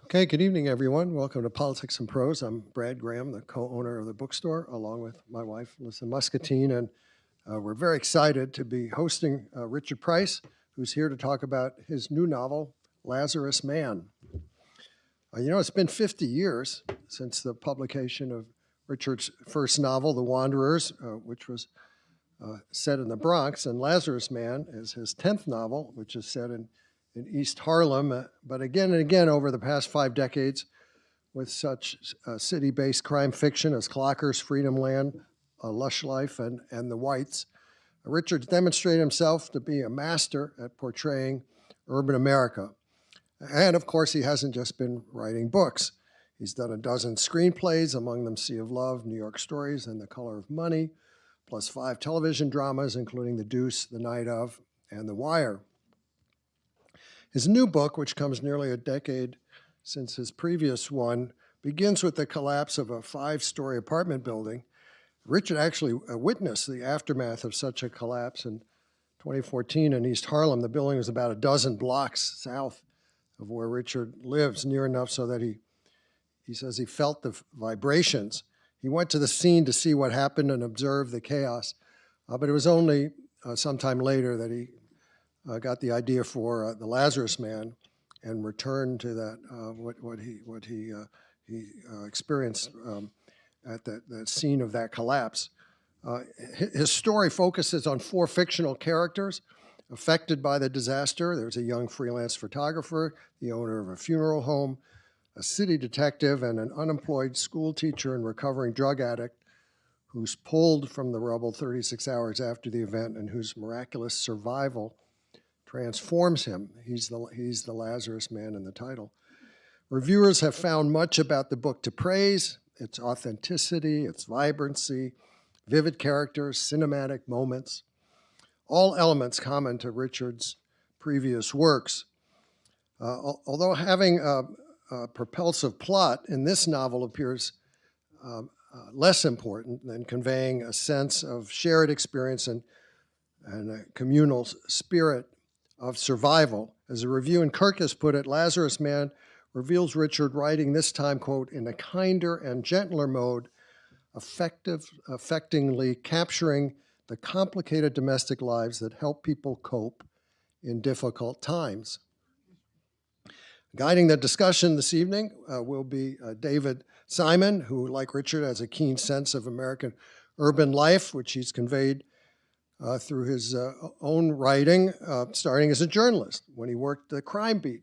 Okay, good evening, everyone. Welcome to Politics and Prose. I'm Brad Graham, the co-owner of the bookstore, along with my wife, Melissa Muscatine, and we're very excited to be hosting Richard Price, who's here to talk about his new novel, Lazarus Man. It's been 50 years since the publication of Richard's first novel, The Wanderers, which was set in the Bronx, and Lazarus Man is his 10th novel, which is set in East Harlem, but again and again over the past 5 decades, with such city-based crime fiction as Clockers, Freedom Land, Lush Life, and The Whites. Richard's demonstrated himself to be a master at portraying urban America. And of course, he hasn't just been writing books. He's done a dozen screenplays, among them Sea of Love, New York Stories, and The Color of Money, plus 5 television dramas, including The Deuce, The Night Of, and The Wire. His new book, which comes nearly a decade since his previous one, begins with the collapse of a 5-story apartment building. Richard actually witnessed the aftermath of such a collapse in 2014 in East Harlem. The building was about a dozen blocks south of where Richard lives, near enough so that he says he felt the vibrations. He went to the scene to see what happened and observe the chaos, but it was only sometime later that he got the idea for The Lazarus Man and returned to that, what he experienced at that scene of that collapse. His story focuses on 4 fictional characters affected by the disaster. There's a young freelance photographer, the owner of a funeral home, a city detective, and an unemployed school teacher and recovering drug addict who's pulled from the rubble 36 hours after the event and whose miraculous survival transforms him. He's the Lazarus Man in the title. Reviewers have found much about the book to praise: its authenticity, its vibrancy, vivid characters, cinematic moments, all elements common to Richard's previous works. Although having a propulsive plot in this novel appears less important than conveying a sense of shared experience and a communal spirit of survival. As a review in Kirkus put it, Lazarus Man reveals Richard writing this time, quote, in a kinder and gentler mode, effectively capturing the complicated domestic lives that help people cope in difficult times. Guiding the discussion this evening will be David Simon, who, like Richard, has a keen sense of American urban life, which he's conveyed through his own writing, starting as a journalist when he worked the crime beat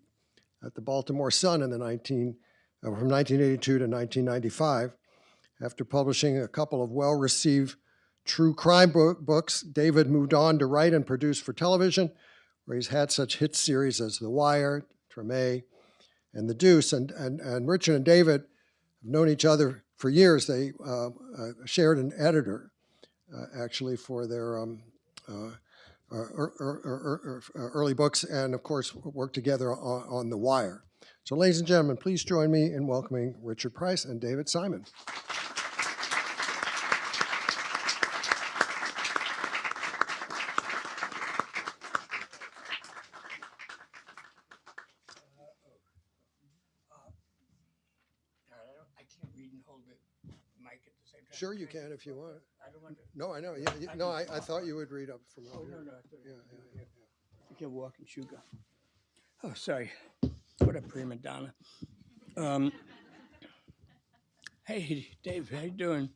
at the Baltimore Sun from 1982 to 1995. After publishing a couple of well-received true crime books, David moved on to write and produce for television, where he's had such hit series as The Wire, Treme, and The Deuce. And Richard and David have known each other for years. They shared an editor, actually, for their early books, and of course worked together on The Wire. So ladies and gentlemen, please join me in welcoming Richard Price and David Simon. I can't read and hold the mic at the same time. Sure, you can if you want. I don't want to. No, I know. No, I thought you would read up from over here. No. Yeah. You can walk and chew gum. Oh, sorry. What a prima donna. Hey, Dave, how you doing?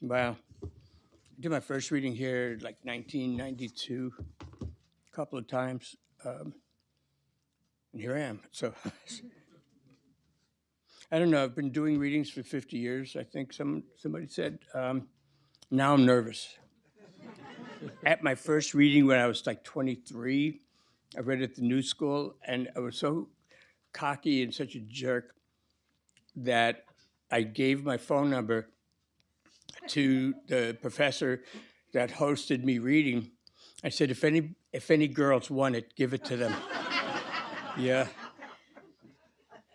Wow. I did my first reading here like 1992, a couple of times. And here I am. So I don't know. I've been doing readings for 50 years. I think somebody said. Now I'm nervous. At my first reading when I was like 23, I read at the New School, and I was so cocky and such a jerk that I gave my phone number to the professor that hosted me reading. I said, if any girls want it, give it to them. Yeah.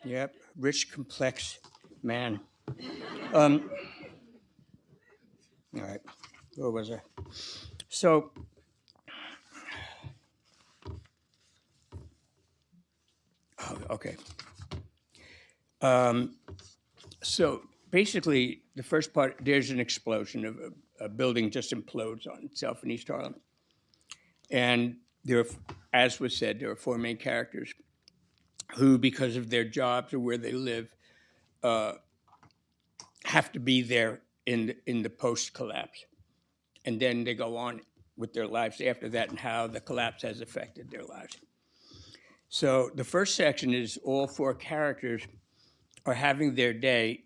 Yep. Rich, complex man. All right. Where was I? So Okay. So basically, the first part, there's an explosion of a building just implodes on itself in East Harlem. And there are, as was said, there are four main characters who, because of their jobs or where they live, have to be there in the post-collapse. And then they go on with their lives after that and how the collapse has affected their lives. So the first section is all four characters are having their day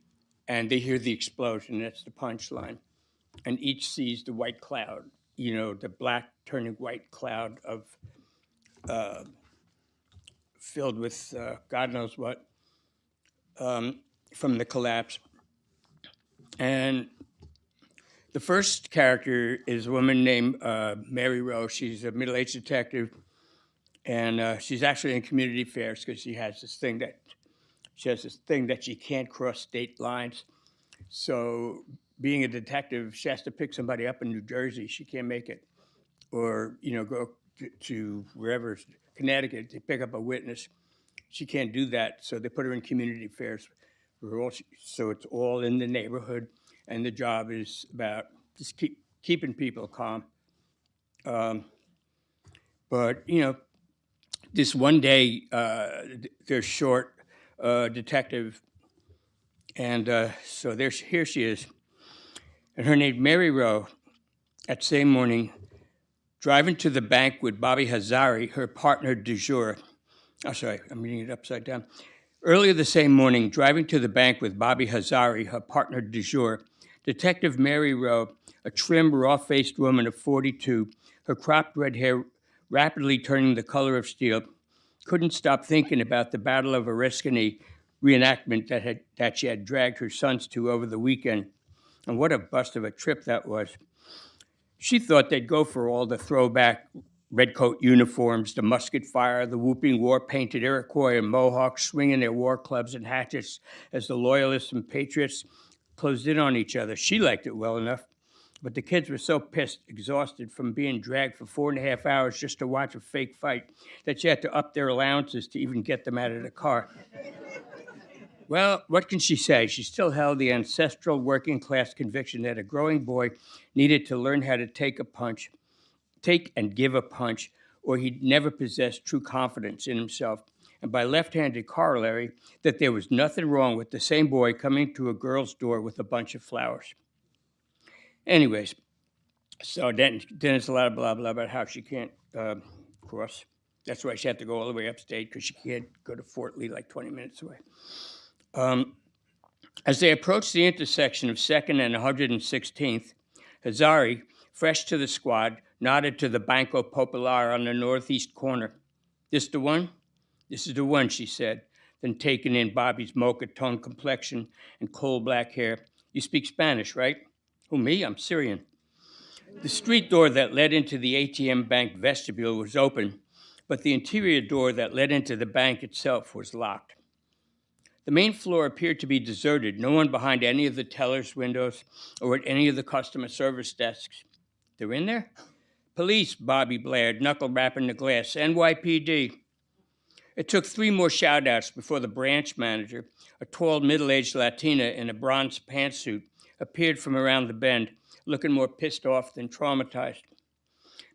and they hear the explosion. That's the punchline. And each sees the white cloud, you know, the black turning white cloud of filled with God knows what from the collapse. And the first character is a woman named Mary Rose. She's a middle-aged detective, and she's actually in community affairs because she has this thing that she can't cross state lines. So being a detective, she has to pick somebody up in New Jersey. She can't make it. Or, you know, go to wherever, Connecticut, to pick up a witness. She can't do that, so they put her in community affairs. So it's all in the neighborhood, and the job is about just keeping people calm. But, you know, this one day, they're short detective, and so here she is. And her name, Mary Rowe, that same morning, driving to the bank with Bobby Hazari, her partner du jour. Oh, sorry, I'm reading it upside down. Earlier the same morning, driving to the bank with Bobby Hazari, her partner du jour, Detective Mary Rowe, a trim, raw-faced woman of 42, her cropped red hair rapidly turning the color of steel, couldn't stop thinking about the Battle of Oriskany reenactment that she had dragged her sons to over the weekend. And what a bust of a trip that was. She thought they'd go for all the throwback redcoat uniforms, the musket fire, the whooping war-painted Iroquois and Mohawks swinging their war clubs and hatchets as the Loyalists and Patriots closed in on each other. She liked it well enough, but the kids were so pissed, exhausted from being dragged for 4.5 hours just to watch a fake fight, that she had to up their allowances to even get them out of the car. Well, what can she say? She still held the ancestral working-class conviction that a growing boy needed to learn how to take and give a punch, or he'd never possess true confidence in himself. And by left-handed corollary, that there was nothing wrong with the same boy coming to a girl's door with a bunch of flowers. Anyways, so then it's a lot of blah, blah about how she can't cross. That's why she had to go all the way upstate, because she can't go to Fort Lee like 20 minutes away. As they approached the intersection of 2nd and 116th, Hazari, fresh to the squad, nodded to the Banco Popular on the northeast corner. This the one? This is the one, she said, then taking in Bobby's mocha-toned complexion and coal black hair. You speak Spanish, right? Who, me? I'm Syrian. The street door that led into the ATM bank vestibule was open, but the interior door that led into the bank itself was locked. The main floor appeared to be deserted, no one behind any of the teller's windows or at any of the customer service desks. They're in there? Police, Bobby blared, knuckle rapping the glass. NYPD. It took 3 more shout-outs before the branch manager, a tall, middle-aged Latina in a bronze pantsuit, appeared from around the bend, looking more pissed off than traumatized.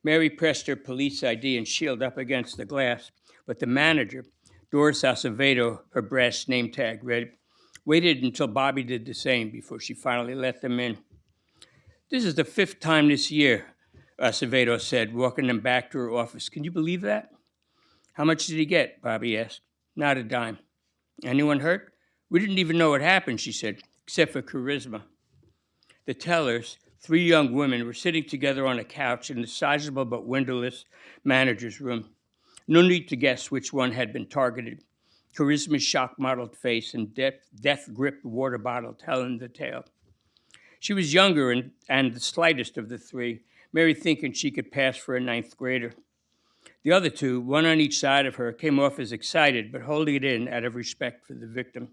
Mary pressed her police ID and shield up against the glass, but the manager, Doris Acevedo, her brass name tag read, waited until Bobby did the same before she finally let them in. This is the 5th time this year, Acevedo said, walking them back to her office. Can you believe that? How much did he get? Bobby asked. Not a dime. Anyone hurt? We didn't even know what happened, she said, except for charisma. The tellers, 3 young women, were sitting together on a couch in the sizable but windowless manager's room. No need to guess which one had been targeted. Charisma's shock-mottled face and death-gripped water bottle telling the tale. She was younger and the slightest of the 3, Mary thinking she could pass for a 9th grader. The other 2, one on each side of her, came off as excited, but holding it in out of respect for the victim.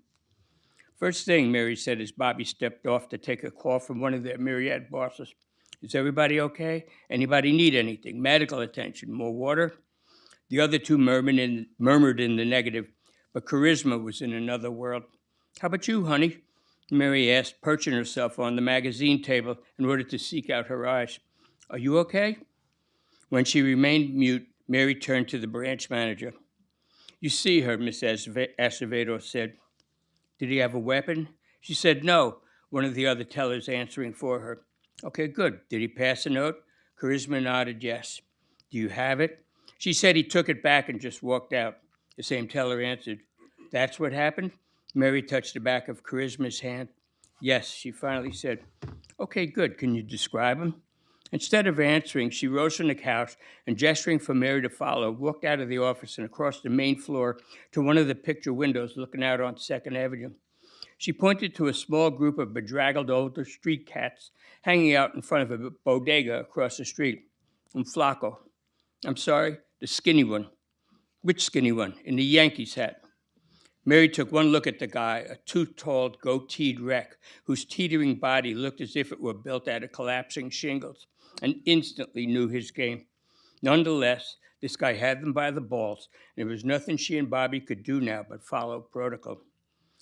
First thing, Mary said as Bobby stepped off to take a call from one of their myriad bosses. Is everybody okay? Anybody need anything? Medical attention? More water? The other 2 murmured in the negative. but charisma was in another world. How about you, honey? Mary asked, perching herself on the magazine table in order to seek out her eyes. Are you okay? When she remained mute, Mary turned to the branch manager. You see her, Miss Acevedo said. Did he have a weapon? She said no, one of the other tellers answering for her. Okay, good. Did he pass a note? Charisma nodded yes. Do you have it? She said he took it back and just walked out. The same teller answered. That's what happened? Mary touched the back of Charisma's hand. Yes, she finally said. Okay, good. Can you describe him? Instead of answering, she rose from the couch and, gesturing for Mary to follow, walked out of the office and across the main floor to one of the picture windows looking out on 2nd Avenue. She pointed to a small group of bedraggled older street cats hanging out in front of a bodega across the street. Un flaco. I'm sorry, the skinny one. Which skinny one? In the Yankees hat. Mary took one look at the guy, a tooth-talled, goateed wreck whose teetering body looked as if it were built out of collapsing shingles, and instantly knew his game. Nonetheless, this guy had them by the balls, and there was nothing she and Bobby could do now but follow protocol.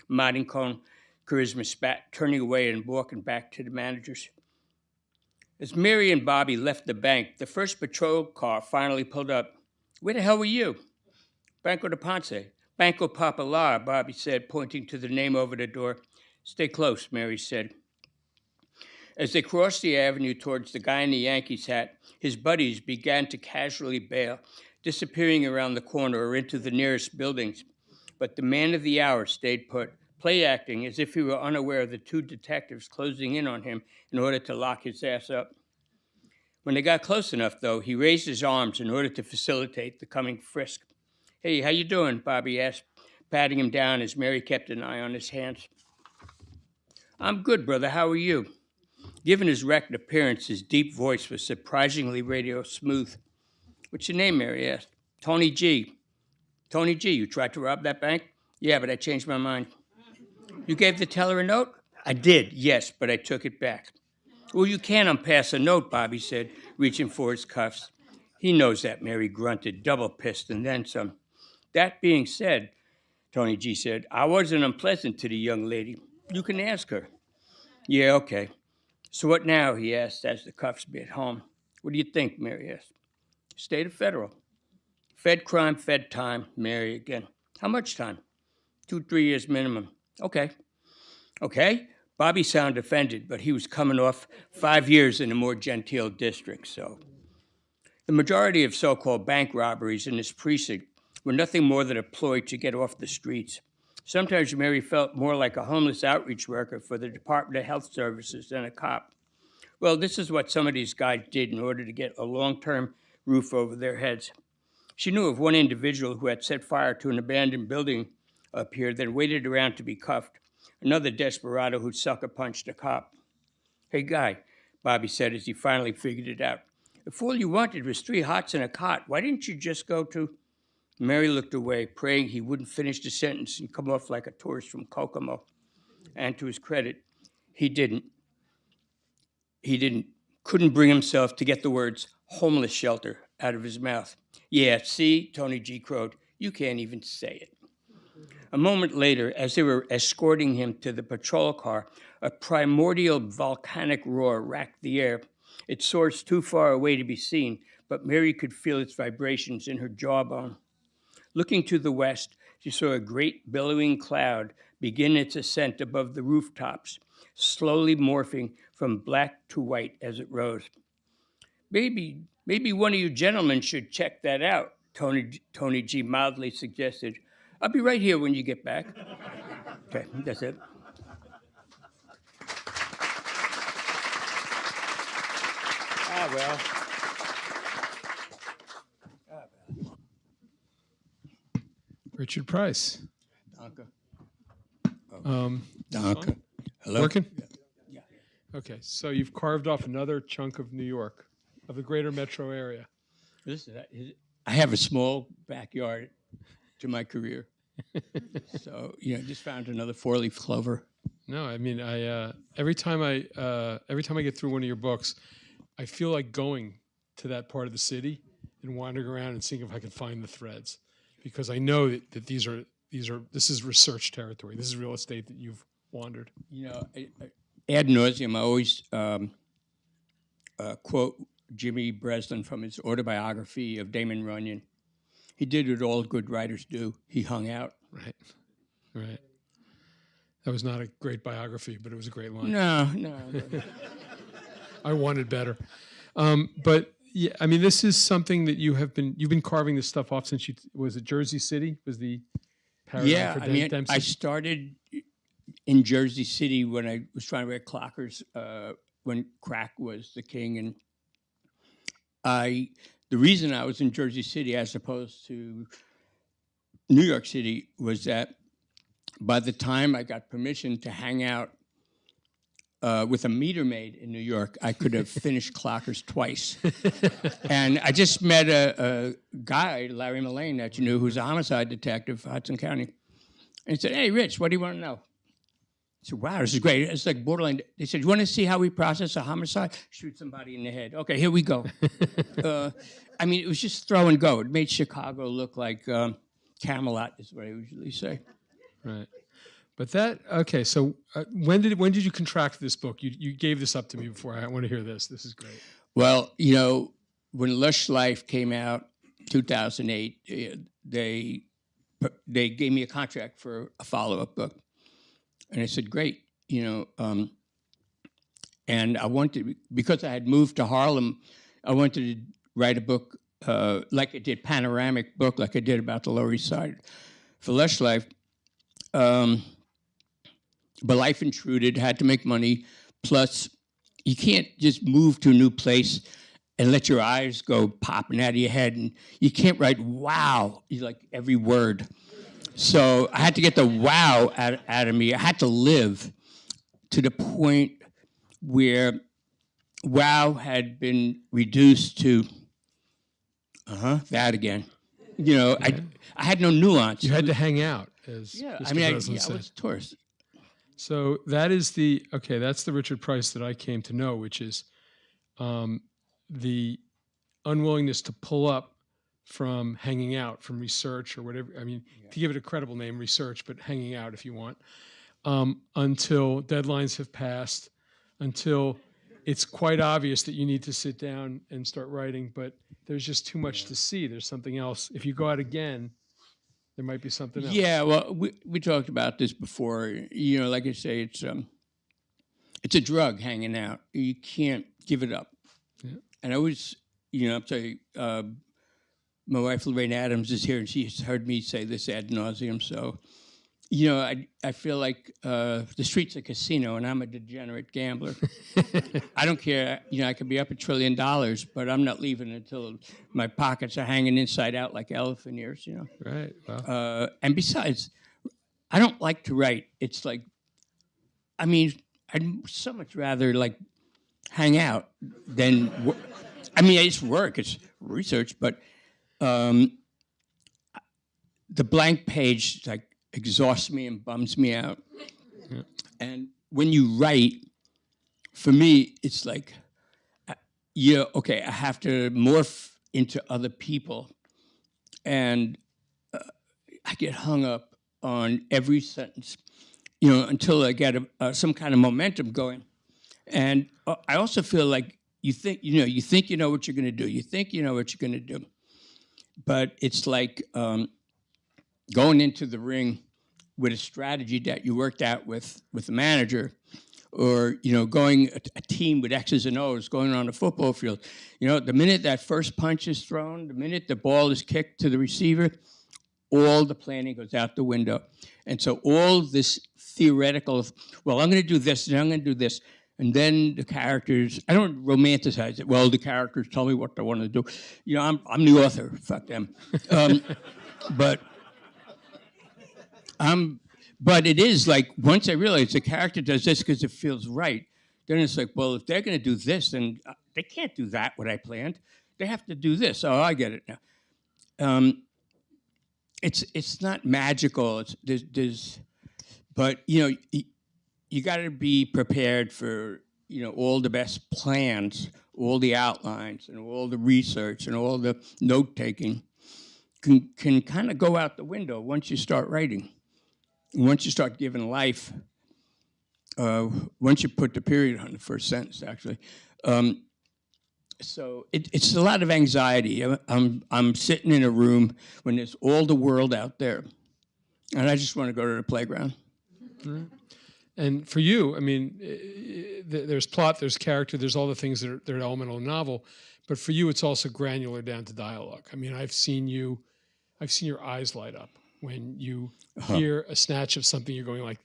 Maddington, Charisma spat, turning away and walking back to the managers. As Mary and Bobby left the bank, the first patrol car finally pulled up. Where the hell were you? Banco de Ponce. Banco Popular, Bobby said, pointing to the name over the door. Stay close, Mary said. As they crossed the avenue towards the guy in the Yankees hat, his buddies began to casually bail, disappearing around the corner or into the nearest buildings. But the man of the hour stayed put, play acting as if he were unaware of the 2 detectives closing in on him in order to lock his ass up. When they got close enough, though, he raised his arms in order to facilitate the coming frisk. Hey, how you doing? Bobby asked, patting him down as Mary kept an eye on his hands. I'm good, brother. How are you? Given his wrecked appearance, his deep voice was surprisingly radio smooth. What's your name, Mary asked. Tony G. Tony G, you tried to rob that bank? Yeah, but I changed my mind. You gave the teller a note? I did, yes, but I took it back. Well, you can't unpass a note, Bobby said, reaching for his cuffs. He knows that, Mary grunted, double pissed and then some. That being said, Tony G said, I wasn't unpleasant to the young lady. You can ask her. Yeah, okay. So what now, he asked as the cuffs bit home. What do you think, Mary asked. State or federal? Fed crime, fed time, Mary again. How much time? 2-3 years minimum. Okay. Okay? Bobby sounded offended, but he was coming off 5 years in a more genteel district, so. The majority of so-called bank robberies in this precinct were nothing more than a ploy to get off the streets. Sometimes Mary felt more like a homeless outreach worker for the Department of Health Services than a cop. Well, this is what some of these guys did in order to get a long-term roof over their heads. She knew of one individual who had set fire to an abandoned building up here, then waited around to be cuffed. Another desperado who sucker punched a cop. Hey, guy, Bobby said as he finally figured it out. If all you wanted was 3 hots and a cot, why didn't you just go to... Mary looked away, praying he wouldn't finish the sentence and come off like a tourist from Kokomo. And to his credit, he didn't. Couldn't bring himself to get the words homeless shelter out of his mouth. Yeah, see, Tony G crowed, you can't even say it. A moment later, as they were escorting him to the patrol car, a primordial volcanic roar racked the air. It soared too far away to be seen, but Mary could feel its vibrations in her jawbone. Looking to the west, she saw a great billowing cloud begin its ascent above the rooftops, slowly morphing from black to white as it rose. Maybe one of you gentlemen should check that out, Tony G mildly suggested. I'll be right here when you get back. Okay, that's it. Well. Richard Price. Danke. Danke. Hello? Working? Yeah. Okay, so you've carved off another chunk of New York, of the greater metro area. I have a small backyard to my career. So, just found another 4-leaf clover. No, I mean, every time I get through one of your books, I feel like going to that part of the city and wandering around and seeing if I can find the threads, because I know that these are this is research territory. This is real estate that you've wandered. You know, ad nauseum, I always quote Jimmy Breslin from his autobiography of Damon Runyon. He did what all good writers do. He hung out. Right, right. That was not a great biography, but it was a great line. No. I wanted better. But yeah, I mean, this is something that you've been carving this stuff off since was it Jersey City? Was the paradigm Yeah, for I mean, Dempsey? I started in Jersey City when I was trying to write Clockers, when crack was the king, and the reason I was in Jersey City as opposed to New York City was that by the time I got permission to hang out with a meter maid in New York, I could have finished Clockers twice. And I just met a guy, Larry Mullane, that you knew, who's a homicide detective for Hudson County. And he said, "Hey, Rich, what do you want to know?" I said, "Wow, this is great. It's like borderline." They said, "You want to see how we process a homicide? Shoot somebody in the head." Okay, here we go. I mean, it was just throw and go. It made Chicago look like Camelot, is what I usually say. Right. But okay, so when did you contract this book? You gave this up to me before. I want to hear this. This is great. Well, you know, when Lush Life came out, 2008, they gave me a contract for a follow-up book. And I said, great, you know. And I wanted, because I had moved to Harlem, I wanted to write a book like I did, panoramic book, like I did about the Lower East Side for Lush Life. But life intruded, had to make money. Plus, you can't just move to a new place and let your eyes go popping out of your head. And you can't write wow, like every word. So I had to get the wow out of me. I had to live to the point where wow had been reduced to, that again. You know, I had no nuance. You had to hang out, as Yeah, Mr. I mean, I Breslin said. was a tourist. So that's the Richard Price that I came to know, which is the unwillingness to pull up from hanging out, from research or whatever. I mean, to give it a credible name, research, but hanging out if you want, until deadlines have passed, until it's quite obvious that you need to sit down and start writing, but there's just too much to see. There's something else. If you go out again, there might be something else. Yeah, well, we talked about this before. You know, like I say, it's a drug, hanging out. You can't give it up. Yeah. And I was, you know, I'll tell you, my wife Lorraine Adams is here, and she's heard me say this ad nauseum. So, you know, I feel like the street's a casino, and I'm a degenerate gambler. I don't care. You know, I could be up $1 trillion, but I'm not leaving until my pockets are hanging inside out like elephant ears. You know. Right. Wow. And besides, I don't like to write. It's like, I mean, I'd so much rather like hang out than. I mean, it's work. It's research, but the blank page like exhausts me and bums me out. Yeah. And when you write, for me, it's like, yeah, okay, I have to morph into other people. And I get hung up on every sentence, you know, until I get some kind of momentum going. And I also feel like you think you know what you're going to do. You think you know what you're going to do. But it's like going into the ring with a strategy that you worked out with the manager, or, you know, going a team with X's and O's, going on a football field. You know, the minute that first punch is thrown, the minute the ball is kicked to the receiver, all the planning goes out the window. And so all this theoretical, well, I'm going to do this, and I'm going to do this. And then the characters, I don't romanticize it. Well, the characters tell me what they want to do. You know, I'm the author. Fuck them. But it is like, once I realize the character does this because it feels right, then it's like, well, if they're going to do this, then they can't do that, what I planned. They have to do this. Oh, I get it now. It's not magical. But, you know, you got to be prepared for, you know, all the best plans, all the outlines, and all the research, and all the note-taking. can kind of go out the window once you start writing. Once you start giving life, once you put the period on the first sentence, actually. So it's a lot of anxiety. I'm sitting in a room when there's all the world out there, and I just want to go to the playground. Mm-hmm. And for you, I mean, there's plot, there's character, there's all the things that are elemental in a novel. But for you, it's also granular down to dialogue. I mean, I've seen your eyes light up when you hear a snatch of something. You're going like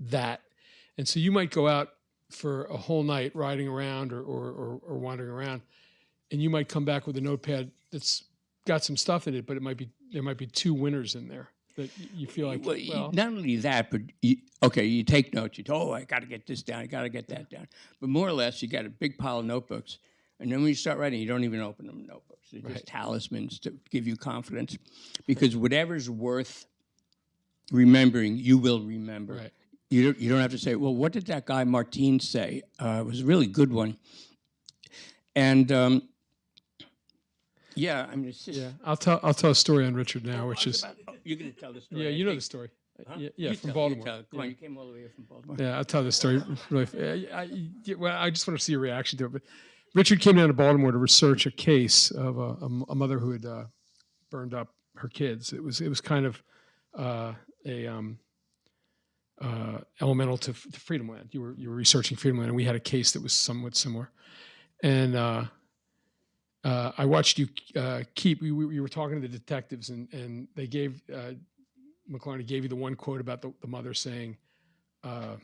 that, and so you might go out for a whole night riding around or wandering around, and you might come back with a notepad that's got some stuff in it, but there might be 2 winners in there that you feel like, well, not only that, but you take notes. I got to get this down. I got to get that down. But more or less, you got a big pile of notebooks. And then when you start writing, you don't even open them notebooks. They're just talismans to give you confidence. Because whatever's worth remembering, you will remember. Right. You don't have to say, well, what did that guy Martine say? It was a really good one. And yeah, I mean, it's just... Yeah, I'll tell a story on Richard now, which is... You're going to tell the story. Yeah, you know the story. Huh? Yeah, from Baltimore. Come on, you came all the way from Baltimore. Yeah, I'll tell this story. Really, I just want to see your reaction to it. But Richard came down to Baltimore to research a case of a mother who had burned up her kids. It was kind of elemental to Freedom Land. You were researching Freedom Land, and we had a case that was somewhat similar. And I watched you you were talking to the detectives, and they gave McLarney gave you the one quote about the mother saying, "I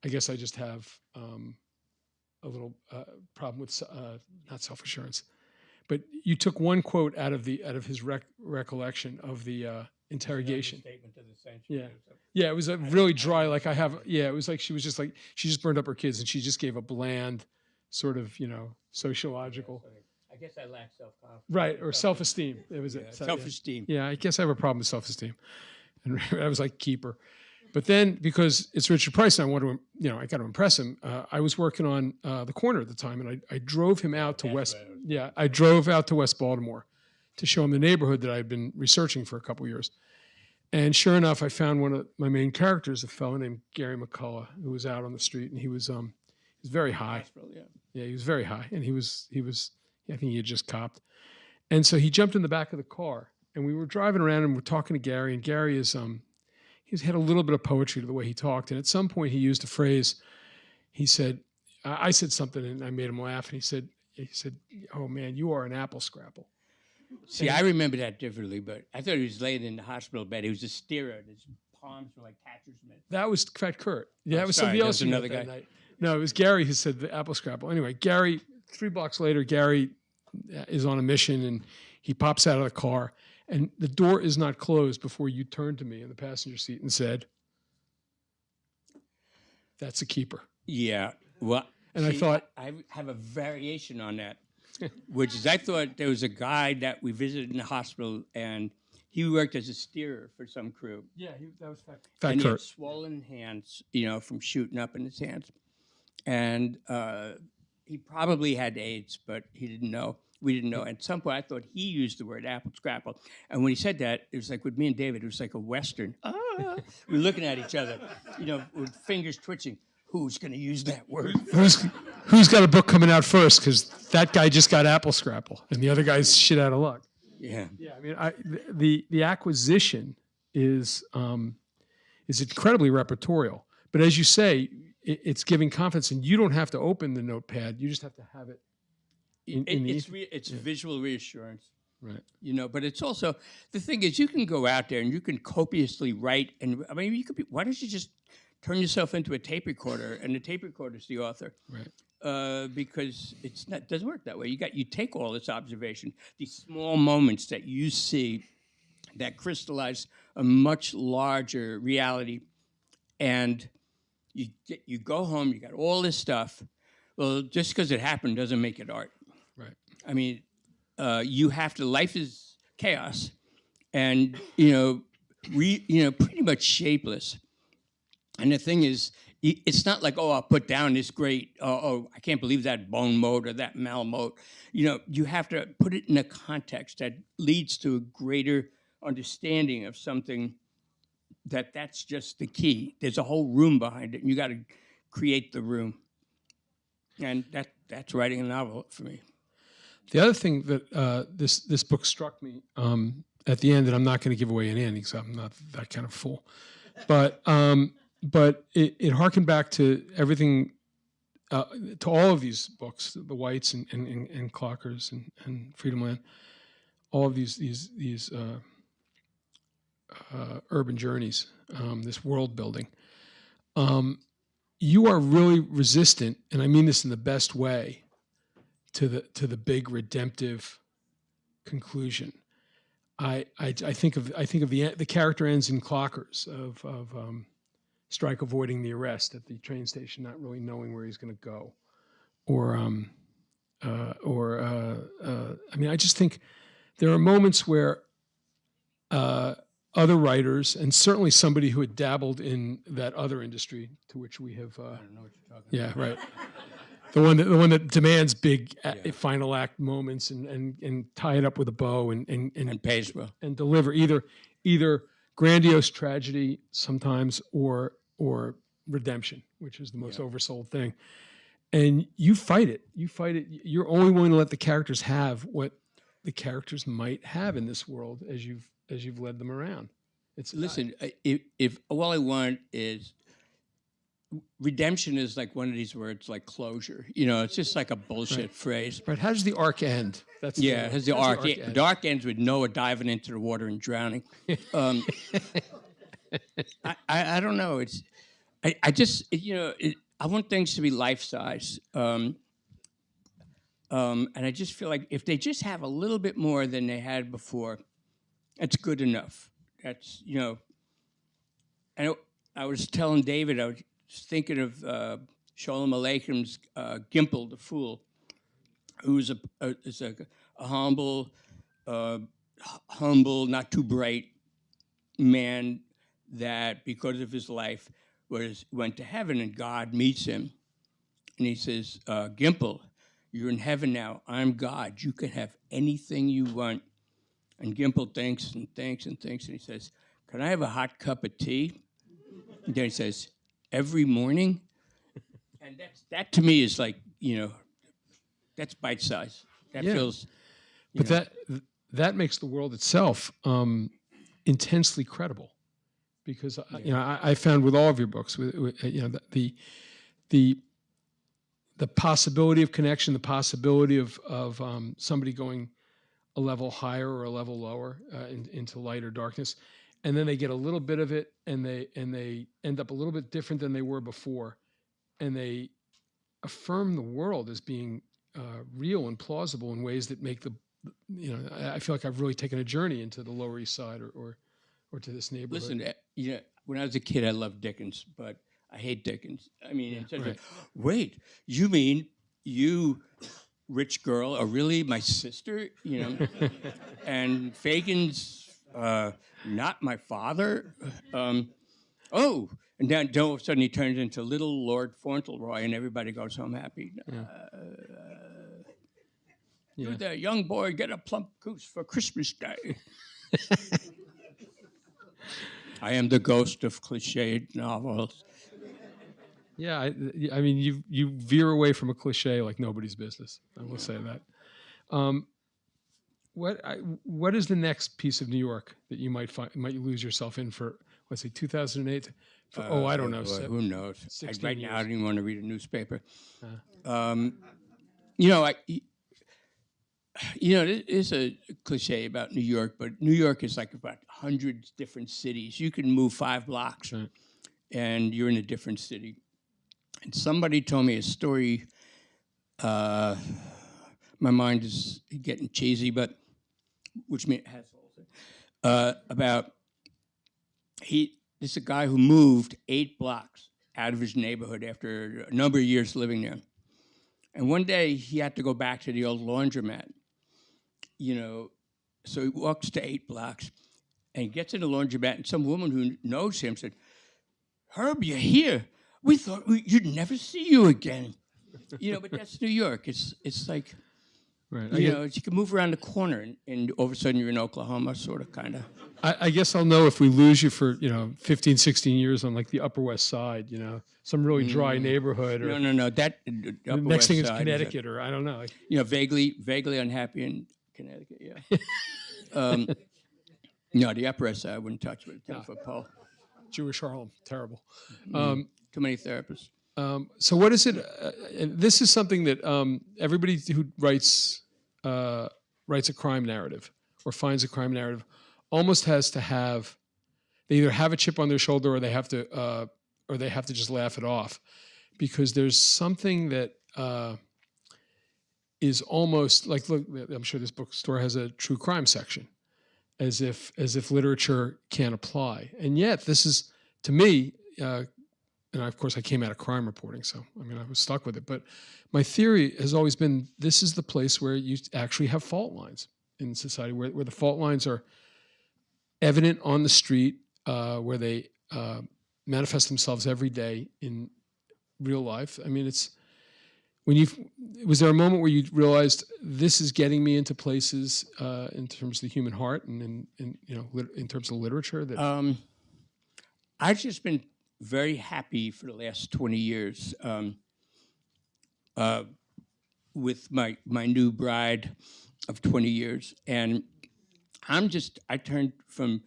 guess I just have a little problem with not self-assurance," but you took one quote out of his recollection of the interrogation. Yeah, it was a really dry. It was like she just burned up her kids, and she just gave a bland, sort of sociological. I guess I lack self-confidence. Right, or self-esteem. It was self-esteem. Yeah, I guess I have a problem with self-esteem, and I was like keeper. But then, because it's Richard Price, and I want to, I got to impress him. I was working on the corner at the time, and I drove him out to West. Yeah, I drove out to West Baltimore to show him the neighborhood that I'd been researching for a couple years. And sure enough, I found one of my main characters, a fellow named Gary McCullough, who was out on the street, and he was very high. Yeah, he was very high, and he was. I think he had just copped, and so he jumped in the back of the car, and we were driving around, and we're talking to Gary, and Gary is he's had a little bit of poetry to the way he talked, and at some point he used a phrase. He said, I said something, and I made him laugh, and he said, "Oh man, you are an apple scrapple." See, I remember that differently, but I thought he was laying in the hospital bed. He was a steerer, and his palms were like catcher's mitts. That was Fat Kurt. Yeah, that was somebody else. Another guy. Night. No, it was Gary who said the apple scrapple. Anyway, Gary. 3 blocks later, Gary is on a mission, and he pops out of the car, and the door is not closed before you turned to me in the passenger seat and said, "That's a keeper." Yeah. Well, and I thought, I have a variation on that, which is I thought there was a guy that we visited in the hospital, and he worked as a steerer for some crew. Yeah, that was Fat and Kurt. He had swollen hands, from shooting up in his hands, and he probably had AIDS, but he didn't know. We didn't know. At some point, I thought he used the word apple scrapple. And when he said that, it was like with me and David, it was like a Western. We were looking at each other, with fingers twitching. Who's going to use that word? Who's got a book coming out first? Because that guy just got apple scrapple, and the other guy's shit out of luck. Yeah. Yeah, I mean, the acquisition is incredibly repertorial. But as you say, it's giving confidence, and you don't have to open the notepad. You just have to have it. It's visual reassurance, right? But it's also the thing is you can go out there and you can copiously write, and I mean you could be. Why don't you just turn yourself into a tape recorder, and the tape recorder is the author, right? Because it doesn't work that way. You take all this observation, these small moments that you see, that crystallize a much larger reality, and you go home, you got all this stuff. Well, just because it happened doesn't make it art. Right. I mean, you have to. Life is chaos, and pretty much shapeless. And the thing is, it's not like, oh, I'll put down this great, oh, I can't believe that bone mote or that mal mote. You know, you have to put it in a context that leads to a greater understanding of something that's just the key. There's a whole room behind it, and you got to create the room. And that's writing a novel for me. The other thing that this book struck me at the end, and I'm not going to give away an ending because I'm not that kind of fool, but it harkened back to everything, to all of these books, the Whites and Clockers and Freedom Land, all of these urban journeys, this world building. You are really resistant, and I mean this in the best way, to the big redemptive conclusion. I think of the character ends in Clockers of Strike avoiding the arrest at the train station, not really knowing where he's going to go, or I mean, I just think there are moments where other writers, and certainly somebody who had dabbled in that other industry to which we have, I don't know what you're talking yeah, right. The one that demands big final act moments and tie it up with a bow and pays well. and deliver either grandiose tragedy sometimes or redemption, which is the most oversold thing. And you fight it. You're only willing to let the characters have what the characters might have in this world as you've led them around. Listen, if all I want is redemption is like one of these words like closure. You know, it's just like a bullshit phrase. Right. How does the arc end? It has the arc. The arc ends with Noah diving into the water and drowning. I don't know. I just, you know, I want things to be life-size. And I just feel like if they just have a little bit more than they had before, that's good enough. That's, you know, I was telling David, I was thinking of Sholem Aleicham's Gimple, the Fool, who's a humble, not too bright man that because of his life went to heaven, and God meets him. And he says, Gimple, you're in heaven now. I'm God. You can have anything you want. And Gimple thinks and thinks and thinks, and he says, can I have a hot cup of tea? And then he says, every morning? And that to me is like, you know, that's bite size. That feels... But that makes the world itself intensely credible. Because, you know, I found with all of your books, you know, the possibility of connection, the possibility of somebody going a level higher or a level lower into light or darkness, and then they get a little bit of it, and they end up a little bit different than they were before, and they affirm the world as being real and plausible in ways that make you know, I feel like I've really taken a journey into the Lower East Side or to this neighborhood. Listen, you know, when I was a kid, I loved Dickens, but I hate Dickens. I mean, wait, you mean you, rich girl, are really my sister? You know, and Fagin's not my father. Oh, and then all of a sudden he turns into little Lord Fauntleroy, and everybody goes home happy. You there, young boy, get a plump goose for Christmas Day. I am the ghost of cliched novels. Yeah, I mean, you veer away from a cliche like nobody's business. I will say that. What is the next piece of New York that you might lose yourself in for, let's say, 2008? I don't know. Who knows? Right now, I don't even want to read a newspaper. You know, it is a cliche about New York, but New York is like about 100 different cities. You can move 5 blocks, and you're in a different city. And somebody told me a story. My mind is getting cheesy, but which means has about this is a guy who moved 8 blocks out of his neighborhood after a number of years living there. And one day he had to go back to the old laundromat. You know, so he walks to 8 blocks and he gets in the laundromat, and some woman who knows him said, Herb, you're here. we thought you'd never see you again. You know, but that's New York. It's like, Right. you know, you can move around the corner and all of a sudden you're in Oklahoma, sort of, kind of. I guess I'll know if we lose you for, 15, 16 years on like the Upper West Side, some really dry neighborhood. Or No. That the next thing is Connecticut, or I don't know. You know, vaguely unhappy in Connecticut, yeah. No, the Upper West Side I wouldn't touch with a 10-foot pole. Jewish Harlem, terrible. Too many therapists. So what is it? And this is something that everybody who writes a crime narrative or finds a crime narrative almost has to have. They either have a chip on their shoulder or they have to just laugh it off, because there's something that is almost like, look, I'm sure this bookstore has a true crime section, as if literature can't apply, and yet this is, to me. And of course, I came out of crime reporting, so I was stuck with it. But my theory has always been this is the place where you actually have fault lines in society, where the fault lines are evident on the street, where they manifest themselves every day in real life. I mean, was there a moment where you realized this is getting me into places in terms of the human heart and in terms of literature? That I've just been very happy for the last 20 years with my new bride of 20 years. And I turned from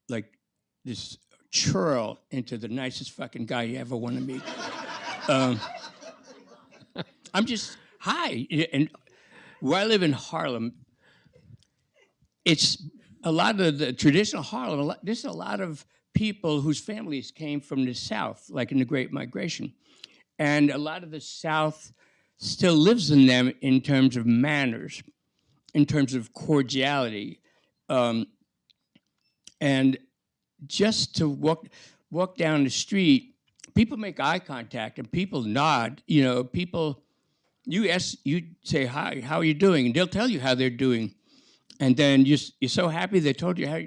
like this churl into the nicest fucking guy you ever want to meet. I'm just, hi. And where I live in Harlem, it's a lot of the traditional Harlem, there's a lot of people whose families came from the South, like in the Great Migration. And a lot of the South still lives in them in terms of manners, in terms of cordiality. And just to walk down the street, people make eye contact and people nod. You know, people, you say, hi, how are you doing? And they'll tell you how they're doing. And then you're so happy they told you how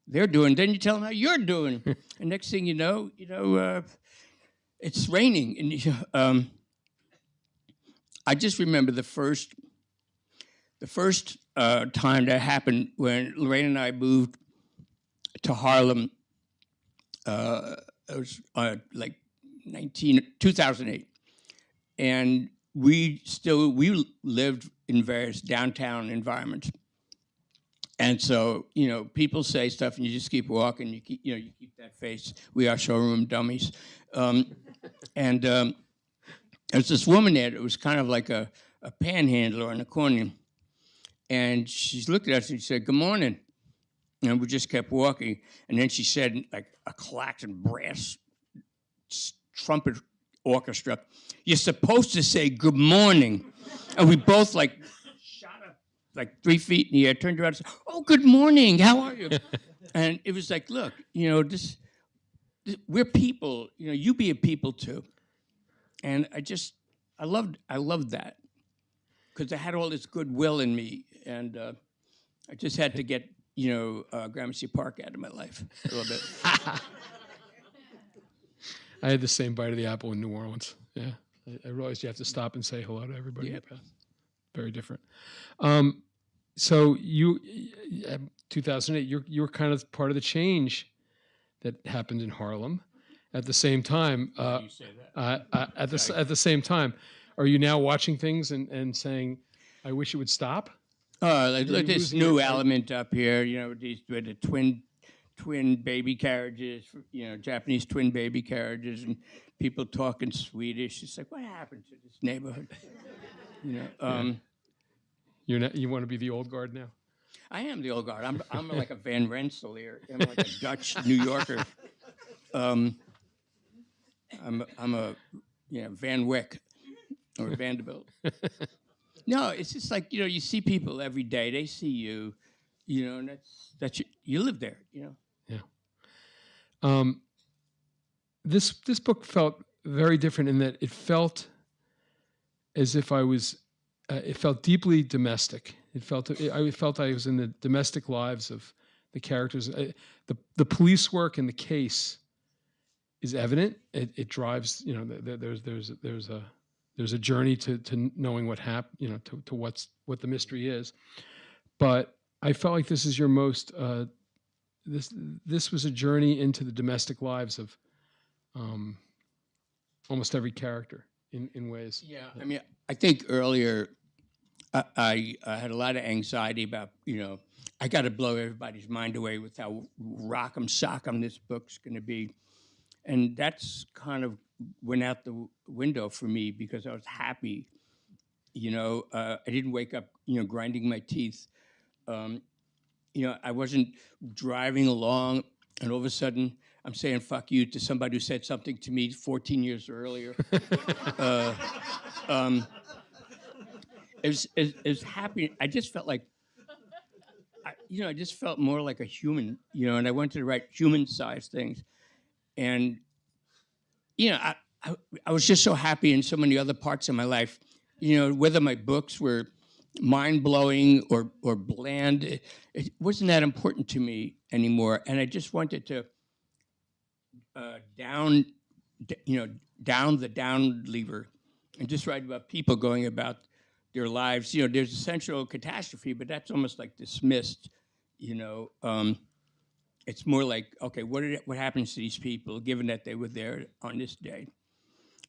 they're doing. Then you tell them how you're doing, and next thing you know, it's raining. And I just remember the first time that happened when Lorraine and I moved to Harlem. It was like 2008, and we lived in various downtown environments. And so, people say stuff, and you just keep walking. You keep that face. We are showroom dummies. And there's this woman there that was kind of like a panhandler on the corner, and she looked at us and she said, "Good morning," and we just kept walking. And then she said, like a klaxon brass trumpet orchestra, "You're supposed to say good morning," and we both like. Like 3 feet in the air, turned around and said, "Oh, good morning, how are you?" And it was like, look, this we're people, you be a people too. And I loved that, because I had all this goodwill in me, and I just had to get, Gramercy Park out of my life a little bit. I had the same bite of the apple in New Orleans. Yeah, I realized you have to stop and say hello to everybody. Yep. Very different. So you, 2008, you're kind of part of the change that happened in Harlem. At the same time, You say that. at the same time, are you now watching things and saying, "I wish it would stop"? Like this new element up here, with the twin baby carriages, Japanese twin baby carriages, and people talking Swedish. It's like, what happened to this neighborhood? You want to be the old guard now? I am the old guard. I'm like a Van Rensselaer. I'm like a Dutch New Yorker. I'm a Van Wyck or Vanderbilt. No, it's just like you see people every day. They see you, and you live there. Yeah. This book felt very different in that it felt as if I was. It felt deeply domestic. I felt I was in the domestic lives of the characters. The police work and the case is evident. It drives, you know, there's a journey to knowing what happened, you know, to what the mystery is. But I felt like this is your most this was a journey into the domestic lives of um, almost every character in ways. Yeah, I mean, I think earlier I had a lot of anxiety about, you know, I got to blow everybody's mind away with how rock'em sock'em this book's going to be. And that's kind of went out the window for me because I was happy. You know, I didn't wake up, you know, grinding my teeth. You know, I wasn't driving along and all of a sudden I'm saying fuck you to somebody who said something to me 14 years earlier. It was happy. I just felt like, you know, I just felt more like a human, you know, and I wanted to write human-sized things. And, you know, I was just so happy in so many other parts of my life, you know, whether my books were mind-blowing or bland, it wasn't that important to me anymore. And I just wanted to down the down lever and just write about people going about their lives. You know, there's a central catastrophe, but that's almost like dismissed, you know. It's more like, okay, what happens to these people given that they were there on this day?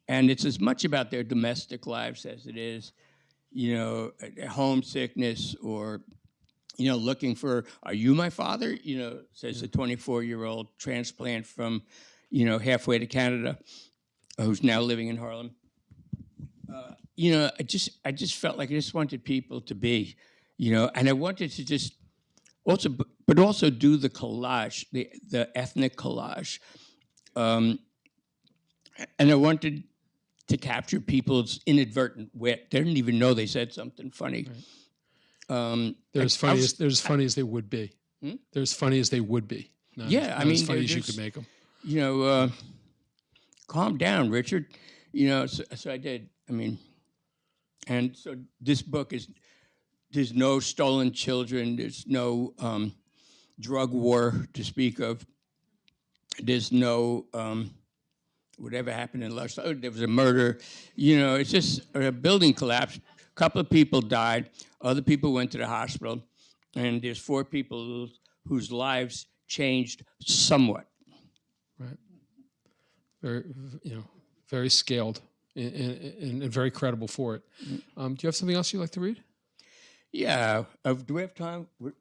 And it's as much about their domestic lives as it is, you know, homesickness or, you know, looking for, are you my father? You know, says a 24-year-old transplant from, you know, halfway to Canada, who's now living in Harlem. You know, I just felt like I just wanted people to be, you know, and I wanted to just also, but also do the collage, the ethnic collage. And I wanted to capture people's inadvertent wit. They didn't even know they said something funny. Right. They're as funny as they would be. They're as funny as they would be. Not as funny as you could make them. You know, calm down, Richard. You know, so I did. I mean, and so this book is, there's no stolen children. There's no drug war to speak of. There's no whatever happened in Los Angeles. There was a murder. You know, it's just a building collapsed. A couple of people died. Other people went to the hospital. And there's 4 people whose lives changed somewhat. Right. Very, you know, very scaled and very credible for it. Do you have something else you'd like to read? Yeah. Do we have time? All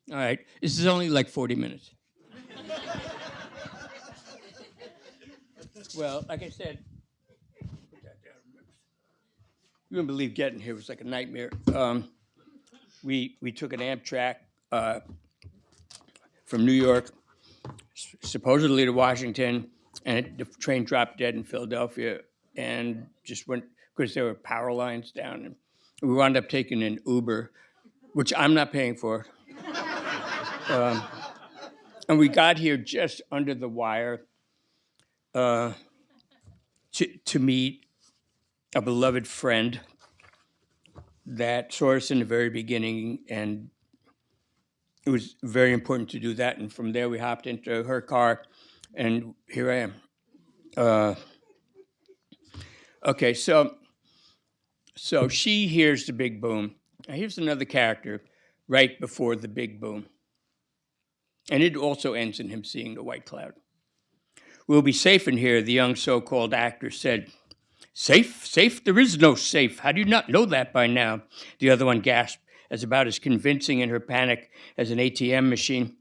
right. This is only like 40 minutes. Well, like I said, you wouldn't believe getting here was like a nightmare. We took an Amtrak from New York, supposedly to Washington, and the train dropped dead in Philadelphia and just went, because there were power lines down. And we wound up taking an Uber, which I'm not paying for. And we got here just under the wire to meet a beloved friend that saw us in the very beginning, and it was very important to do that. And from there, we hopped into her car, and here I am. Okay, so she hears the big boom. Now, here's another character right before the big boom. And it also ends in him seeing the white cloud. We'll be safe in here, the young so-called actor said. Safe? Safe? There is no safe. How do you not know that by now? The other one gasped, as about as convincing in her panic as an ATM machine.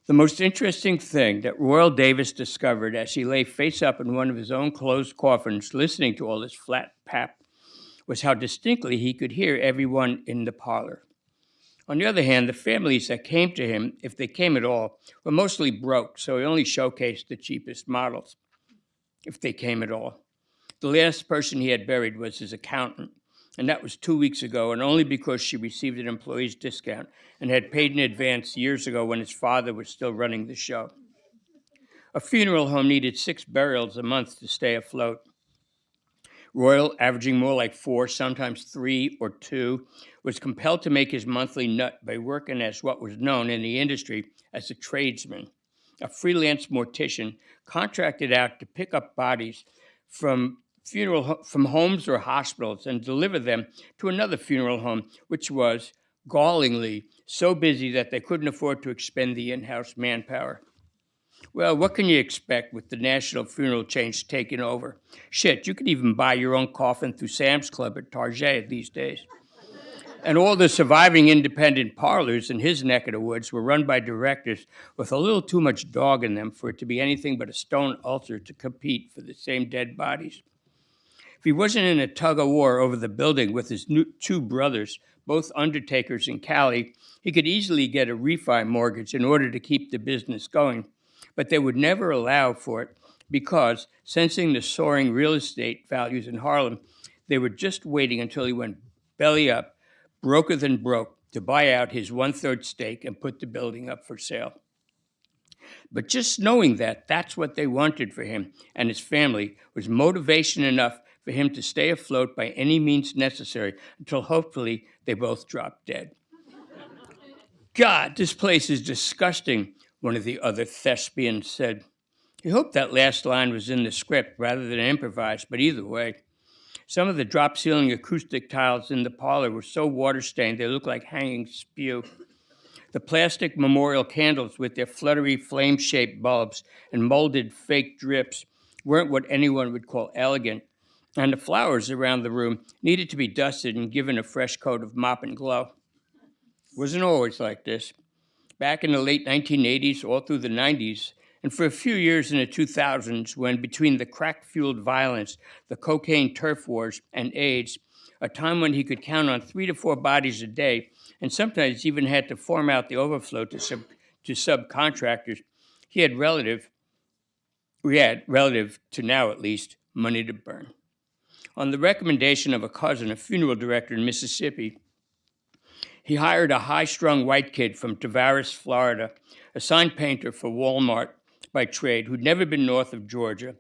The most interesting thing that Royal Davis discovered as he lay face up in one of his own closed coffins, listening to all this flat pap, was how distinctly he could hear everyone in the parlor. On the other hand, the families that came to him, if they came at all, were mostly broke, so he only showcased the cheapest models, if they came at all. The last person he had buried was his accountant, and that was 2 weeks ago, and only because she received an employee's discount and had paid in advance years ago when his father was still running the show. A funeral home needed 6 burials a month to stay afloat. Royal, averaging more like 4, sometimes 3 or 2, was compelled to make his monthly nut by working as what was known in the industry as a tradesman, a freelance mortician, contracted out to pick up bodies from from homes or hospitals and deliver them to another funeral home, which was gallingly so busy that they couldn't afford to expend the in-house manpower. Well, what can you expect with the national funeral chains taking over? Shit, you can even buy your own coffin through Sam's Club at Target these days. And all the surviving independent parlors in his neck of the woods were run by directors with a little too much dog in them for it to be anything but a stone ulcer to compete for the same dead bodies. If he wasn't in a tug of war over the building with his two brothers, both undertakers in Cali, he could easily get a refi mortgage in order to keep the business going. But they would never allow for it because, sensing the soaring real estate values in Harlem, they were just waiting until he went belly up, broker than broke, to buy out his 1/3 stake and put the building up for sale. But just knowing that that's what they wanted for him and his family was motivation enough for him to stay afloat by any means necessary until hopefully they both dropped dead. God, this place is disgusting, one of the other thespians said. He hoped that last line was in the script rather than improvised, but either way. Some of the drop-ceiling acoustic tiles in the parlor were so water-stained they looked like hanging spew. The plastic memorial candles with their fluttery flame-shaped bulbs and molded fake drips weren't what anyone would call elegant, and the flowers around the room needed to be dusted and given a fresh coat of mop and glow. It wasn't always like this. Back in the late 1980s, all through the 90s, and for a few years in the 2000s, when between the crack-fueled violence, the cocaine turf wars, and AIDS, a time when he could count on 3 to 4 bodies a day, and sometimes even had to farm out the overflow to subcontractors, we had relative to now at least, money to burn. On the recommendation of a cousin, a funeral director in Mississippi, he hired a high-strung white kid from Tavares, Florida, a sign painter for Walmart by trade, who'd never been north of Georgia,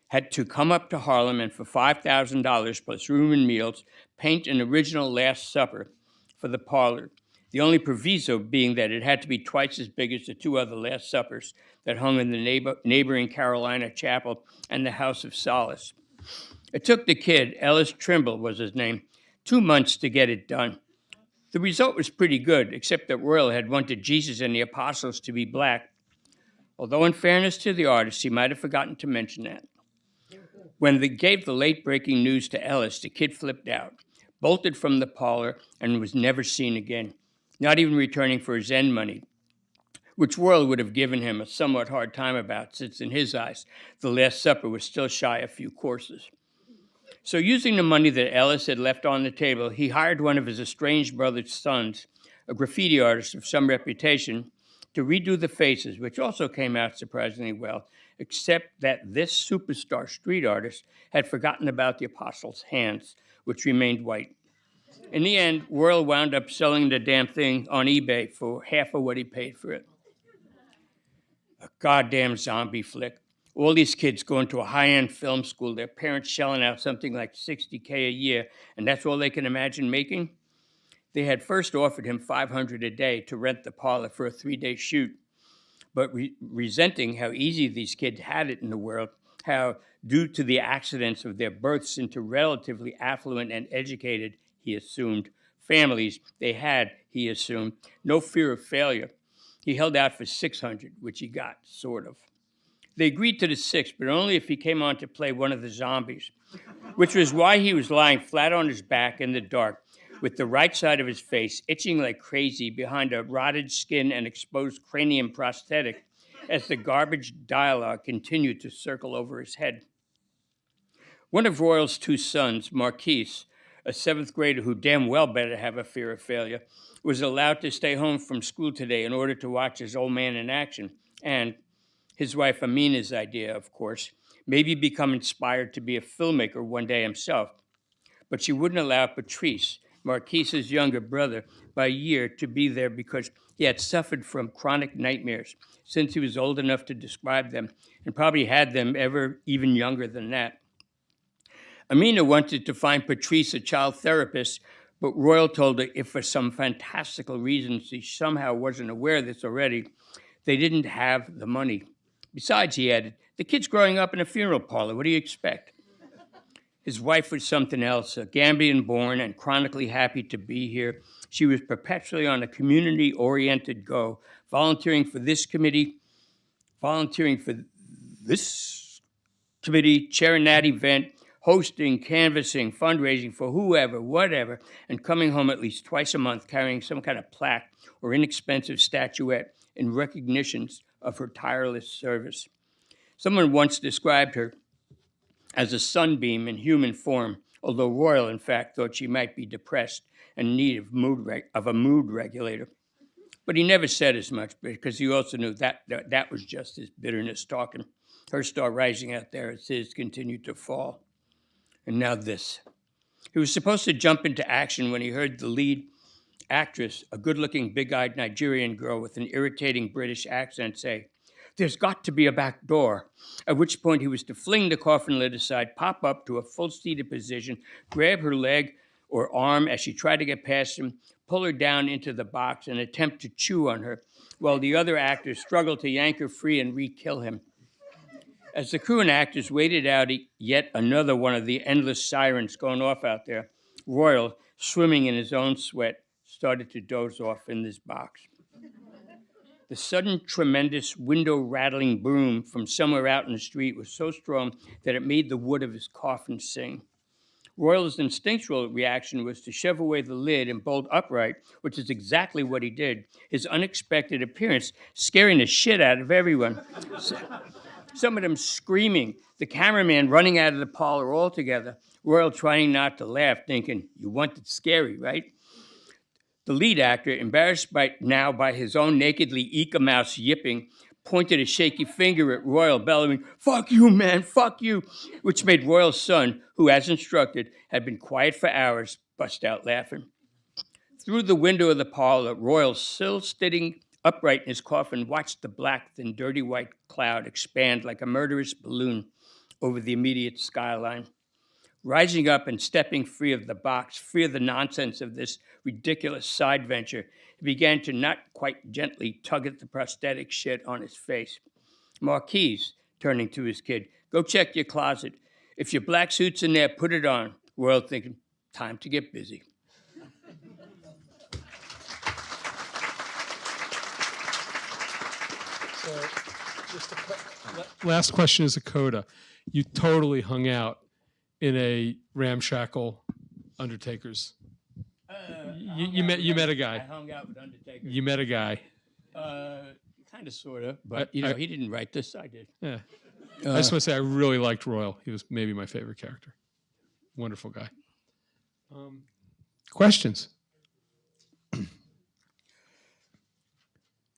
had to come up to Harlem and for $5,000 plus room and meals, paint an original Last Supper for the parlor, the only proviso being that it had to be twice as big as the 2 other Last Suppers that hung in the neighboring Carolina Chapel and the House of Solace. It took the kid, Ellis Trimble was his name, 2 months to get it done. The result was pretty good, except that Royal had wanted Jesus and the apostles to be black, although in fairness to the artist, he might have forgotten to mention that. When they gave the late-breaking news to Ellis, the kid flipped out, bolted from the parlor, and was never seen again, not even returning for his end money, which Royal would have given him a somewhat hard time about, since in his eyes, the Last Supper was still shy a few courses. So using the money that Ellis had left on the table, he hired one of his estranged brother's sons, a graffiti artist of some reputation, to redo the faces, which also came out surprisingly well, except that this superstar street artist had forgotten about the apostles' hands, which remained white. In the end, Royal wound up selling the damn thing on eBay for half of what he paid for it. A goddamn zombie flick. All these kids going to a high-end film school, their parents shelling out something like $60K a year, and that's all they can imagine making? They had first offered him $500 a day to rent the parlor for a 3-day shoot, but resenting how easy these kids had it in the world, how, due to the accidents of their births into relatively affluent and educated, he assumed, families, they had, he assumed, no fear of failure. He held out for $600, which he got, sort of. They agreed to the 6, but only if he came on to play one of the zombies, which was why he was lying flat on his back in the dark, with the right side of his face itching like crazy behind a rotted skin and exposed cranium prosthetic as the garbage dialogue continued to circle over his head. One of Royal's 2 sons, Marquise, a 7th grader who damn well better have a fear of failure, was allowed to stay home from school today in order to watch his old man in action, and his wife Amina's idea, of course, maybe become inspired to be a filmmaker one day himself. But she wouldn't allow Patrice, Marquise's younger brother, by a year to be there because he had suffered from chronic nightmares since he was old enough to describe them, and probably had them ever even younger than that. Amina wanted to find Patrice a child therapist, but Royal told her if for some fantastical reason she somehow wasn't aware of this already, they didn't have the money. Besides, he added, the kid's growing up in a funeral parlor. What do you expect? His wife was something else, a Gambian born and chronically happy to be here. She was perpetually on a community-oriented go, volunteering for this committee, chairing that event, hosting, canvassing, fundraising for whoever, whatever, and coming home at least twice a month carrying some kind of plaque or inexpensive statuette in recognition of her tireless service. Someone once described her as a sunbeam in human form, although Royal, in fact, thought she might be depressed and in need of a mood regulator. But he never said as much because he also knew that was just his bitterness talking. Her star rising out there as his continued to fall. And now this. He was supposed to jump into action when he heard the lead actress, a good-looking, big-eyed Nigerian girl with an irritating British accent, say, there's got to be a back door, at which point he was to fling the coffin lid aside, pop up to a full-seated position, grab her leg or arm as she tried to get past him, pull her down into the box and attempt to chew on her, while the other actors struggled to yank her free and re-kill him. As the crew and actors waited out yet another one of the endless sirens going off out there, Royal, swimming in his own sweat, started to doze off in this box. The sudden, tremendous, window-rattling boom from somewhere out in the street was so strong that it made the wood of his coffin sing. Royal's instinctual reaction was to shove away the lid and bolt upright, which is exactly what he did, his unexpected appearance scaring the shit out of everyone. Some of them screaming, the cameraman running out of the parlor altogether, Royal trying not to laugh, thinking, you want it scary, right? The lead actor, embarrassed by his own nakedly eek-a-mouse yipping, pointed a shaky finger at Royal, bellowing, fuck you, man, fuck you, which made Royal's son, who, as instructed, had been quiet for hours, bust out laughing. Through the window of the parlor, Royal, still sitting upright in his coffin, watched the black, then dirty white cloud expand like a murderous balloon over the immediate skyline. Rising up and stepping free of the box, free of the nonsense of this ridiculous side venture, he began to not quite gently tug at the prosthetic shit on his face. Marquise, turning to his kid, go check your closet. If your black suit's in there, put it on. Royal thinking, time to get busy. So, just last question is a coda. You totally hung out in a ramshackle Undertaker's. You met a guy. I hung out with Undertaker. You met a guy. Kind of, sort of, but he didn't write this. I did. Yeah. I just want to say I really liked Royal. He was maybe my favorite character. Wonderful guy. Questions?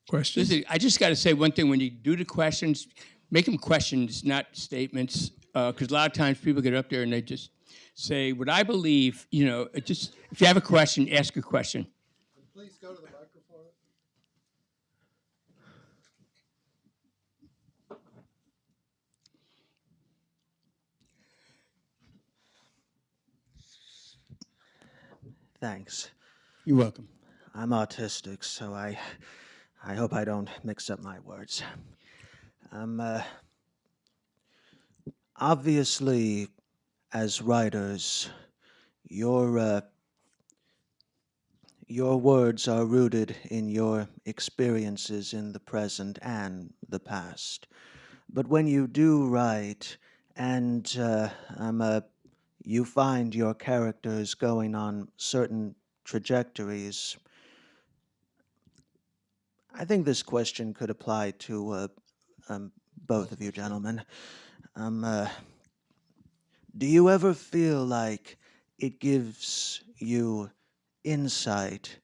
Questions? Listen, I just got to say one thing. When you do the questions, make them questions, not statements. Because a lot of times people get up there and they just say, what I believe, just if you have a question, ask a question. Please go to the microphone. Thanks. You're welcome. I'm autistic, so I hope I don't mix up my words. Obviously, as writers, your words are rooted in your experiences in the present and the past. But when you do write, and you find your characters going on certain trajectories, I think this question could apply to both of you gentlemen. Do you ever feel like it gives you insight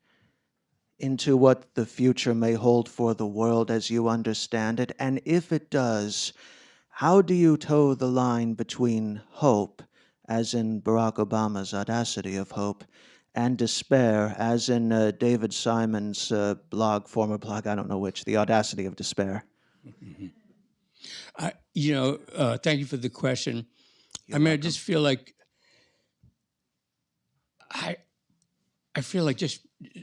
into what the future may hold for the world as you understand it? And if it does, how do you toe the line between hope, as in Barack Obama's Audacity of Hope, and despair, as in David Simon's former blog, I don't know which, The Audacity of Despair? Thank you for the question. I just feel like I feel like just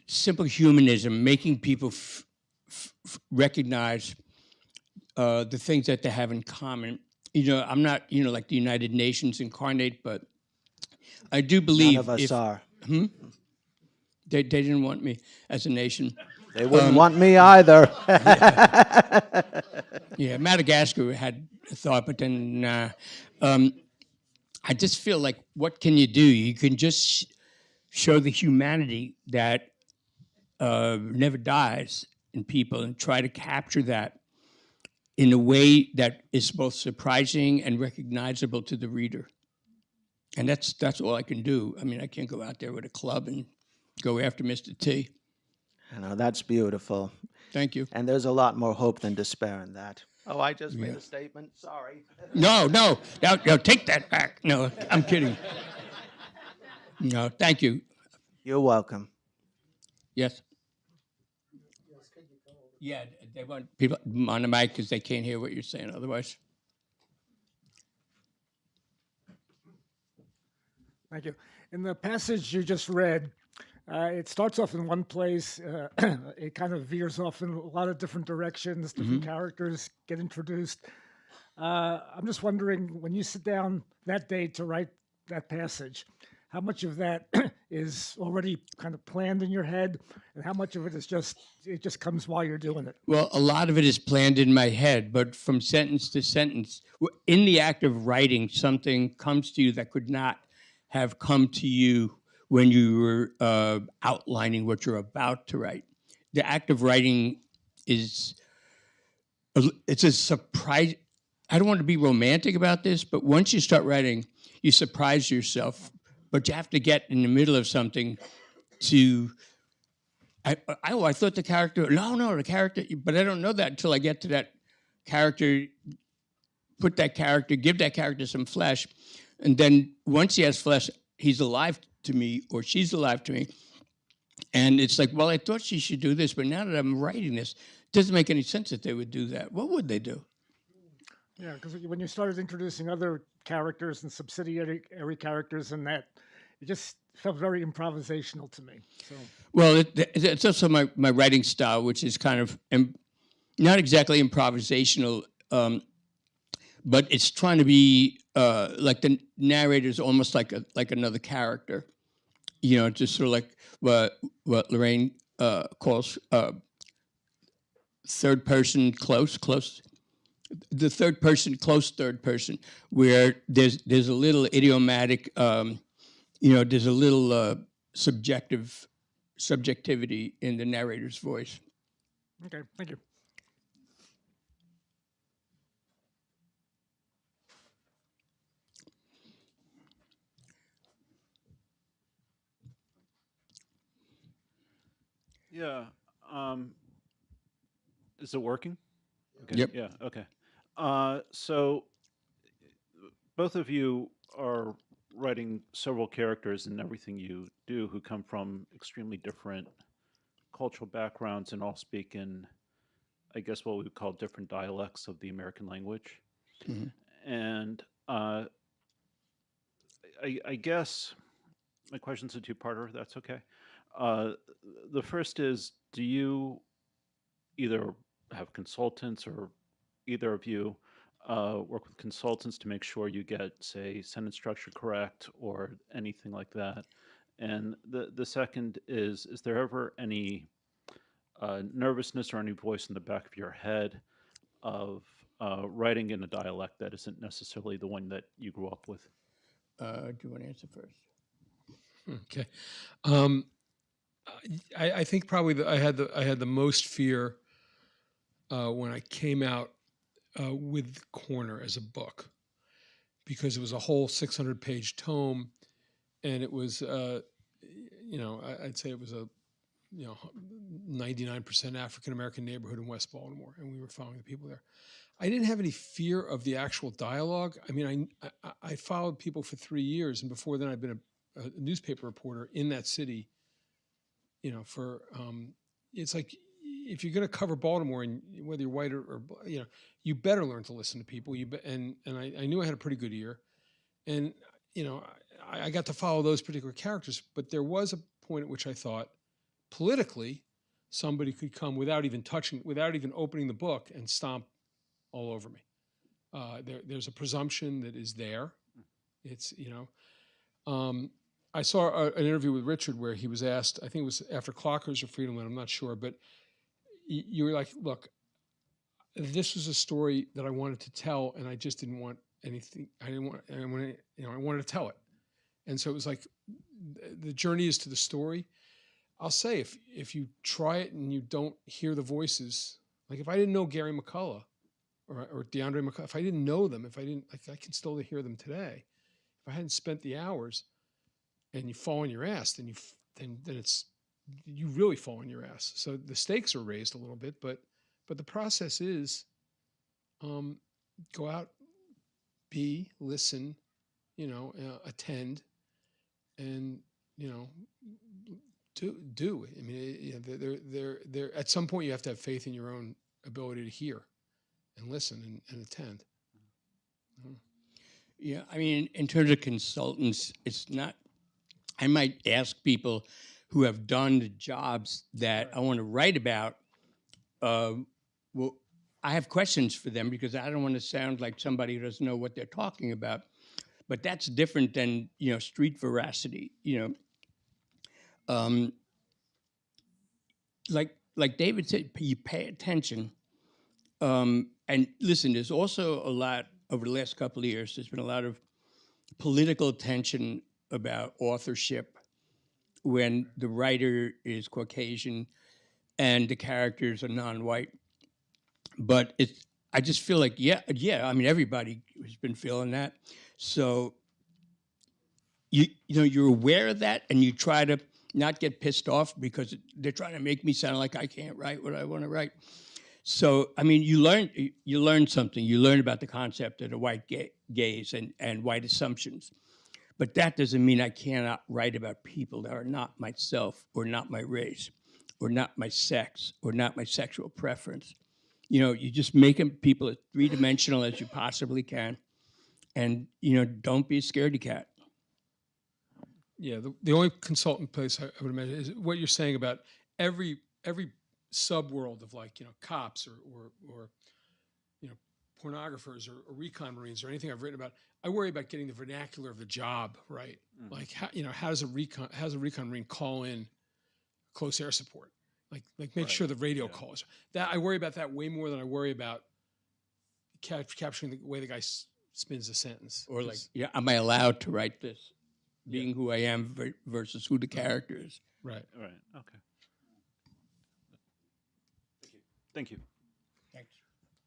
simple humanism, making people recognize the things that they have in common. I'm not, like the United Nations incarnate, but I do believe None of us are. they didn't want me as a nation. They wouldn't want me either. Yeah, Madagascar had a thought, but then nah. I just feel like, what can you do? You can just show the humanity that never dies in people and try to capture that in a way that is both surprising and recognizable to the reader. And that's all I can do. I mean, I can't go out there with a club and go after Mr. T. I know, that's beautiful. Thank you. And there's a lot more hope than despair in that. Oh, I just made a statement. Sorry. No, take that back. No, I'm kidding. No, thank you. You're welcome. Yes. Yeah, they want people on the mic because they can't hear what you're saying otherwise. Thank you. In the passage you just read, it starts off in one place. It kind of veers off in a lot of different directions. Different characters get introduced. I'm just wondering, when you sit down that day to write that passage, how much of that is already kind of planned in your head, and how much of it is just comes while you're doing it? Well, a lot of it is planned in my head, but from sentence to sentence, in the act of writing, something comes to you that could not have come to you when you were outlining what you're about to write. The act of writing it's a surprise. I don't want to be romantic about this, but once you start writing, you surprise yourself. But you have to get in the middle of something to. I thought the character. No, the character. But I don't know that until I get to that character. Put that character. Give that character some flesh, and then once he has flesh, he's alive to me or she's alive to me. And it's like, well, I thought she should do this, but now that I'm writing this, it doesn't make any sense that they would do that. What would they do? Yeah, because when you started introducing other characters and subsidiary characters and that, it just felt very improvisational to me. So. Well, it's also my writing style, which is kind of not exactly improvisational, but it's trying to be like the narrator's almost like another character. Just sort of like what Lorraine calls third person close. The third person, close third person, where there's a little idiomatic, there's a little subjectivity in the narrator's voice. Okay, thank you. Yeah. Is it working? Okay. Yep. Yeah. Okay. So both of you are writing several characters in everything you do who come from extremely different cultural backgrounds and all speak in, I guess, what we would call different dialects of the American language. Mm-hmm. And I guess my question's a two-parter. That's okay. The first is, do you either have consultants or either of you work with consultants to make sure you get, say, sentence structure correct or anything like that? And the second is there ever any nervousness or any voice in the back of your head of writing in a dialect that isn't necessarily the one that you grew up with? Do you want to answer first? Okay. I think probably I had the most fear when I came out with Corner as a book, because it was a whole 600-page tome, and it was I'd say it was a 99% African American neighborhood in West Baltimore, and we were following the people there. I didn't have any fear of the actual dialogue. I mean, I followed people for 3 years, and before then I'd been a newspaper reporter in that city. It's like, if you're going to cover Baltimore, and whether you're white or you better learn to listen to people. And I knew I had a pretty good ear, and I got to follow those particular characters. But there was a point at which I thought, politically, somebody could come without even opening the book and stomp all over me. There's a presumption that is there. It's, I saw an interview with Richard where he was asked, I think it was after Clockers or Friedman, I'm not sure, but you were like, look, this was a story that I wanted to tell, and I just didn't want anything. I wanted to tell it. And so it was like, the journey is to the story. I'll say, if you try it and you don't hear the voices, like if I didn't know Gary McCullough or DeAndre McCullough, if I didn't know them, I can still hear them today. If I hadn't spent the hours and you fall on your ass, then you really fall on your ass. So the stakes are raised a little bit, but the process is, go out, listen, attend, and, do. I mean, they're at some point you have to have faith in your own ability to hear and listen and attend. Yeah, I mean, in terms of consultants, it's not, I might ask people who have done the jobs that I want to write about. Well, I have questions for them because I don't want to sound like somebody who doesn't know what they're talking about. But that's different than, street veracity, like David said, you pay attention. And listen, there's also a lot, over the last couple of years, there's been a lot of political tension about authorship when the writer is Caucasian and the characters are non-white. But I just feel like, yeah, I mean, everybody has been feeling that. So, you're aware of that and you try to not get pissed off because they're trying to make me sound like I can't write what I want to write. So, I mean, you learn something. You learn about the concept of the white gaze and white assumptions. But that doesn't mean I cannot write about people that are not myself or not my race or not my sex or not my sexual preference. You just make people as three-dimensional as you possibly can. And, don't be a scaredy cat. Yeah, the only consultant place I would imagine is what you're saying about every subworld of cops or pornographers or recon Marines or anything I've written about. I worry about getting the vernacular of the job right. Mm-hmm. Like how does a recon Marine call in close air support? Like make sure the radio calls. That I worry about that way more than I worry about capturing the way the guy spins a sentence. Or am I allowed to write this? Being who I am versus who the character is. Right. Right. Okay. Thank you. Thanks.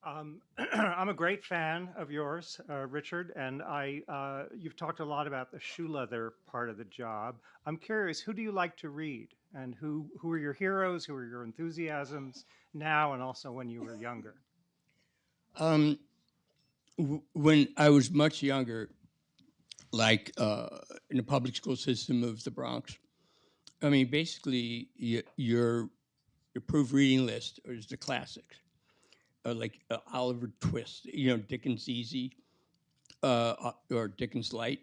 I'm a great fan of yours, Richard, and you've talked a lot about the shoe leather part of the job. I'm curious, who do you like to read, and who are your heroes? Who are your enthusiasms now, and also when you were younger? When I was much younger, like in the public school system of the Bronx, I mean, basically, your approved reading list is the classics, like Oliver Twist, Dickens Easy, or Dickens Light.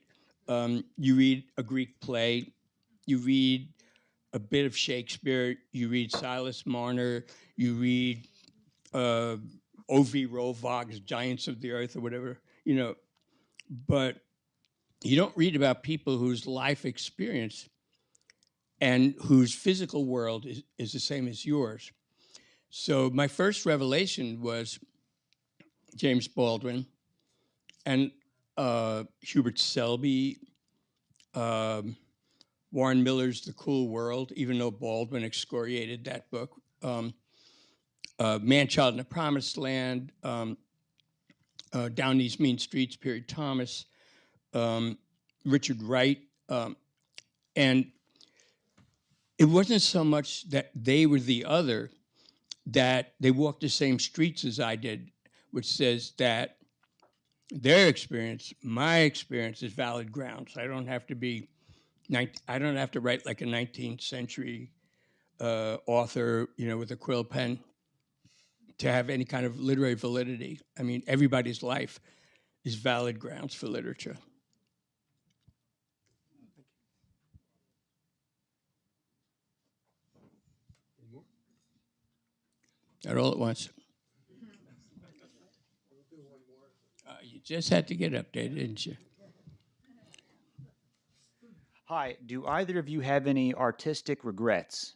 You read a Greek play, you read a bit of Shakespeare, you read Silas Marner, you read O.V. Rollvog's Giants of the Earth or whatever, but you don't read about people whose life experience and whose physical world is the same as yours. So my first revelation was James Baldwin and Hubert Selby, Warren Miller's The Cool World, even though Baldwin excoriated that book, Man-Child in the Promised Land, Down These Mean Streets, Perry Thomas, Richard Wright, and it wasn't so much that they were the other, that they walked the same streets as I did, which says that their experience, my experience, is valid grounds. I don't have to write like a 19th century author, with a quill pen to have any kind of literary validity. I mean, everybody's life is valid grounds for literature. Not all at once. You just had to get updated, didn't you? Hi, do either of you have any artistic regrets?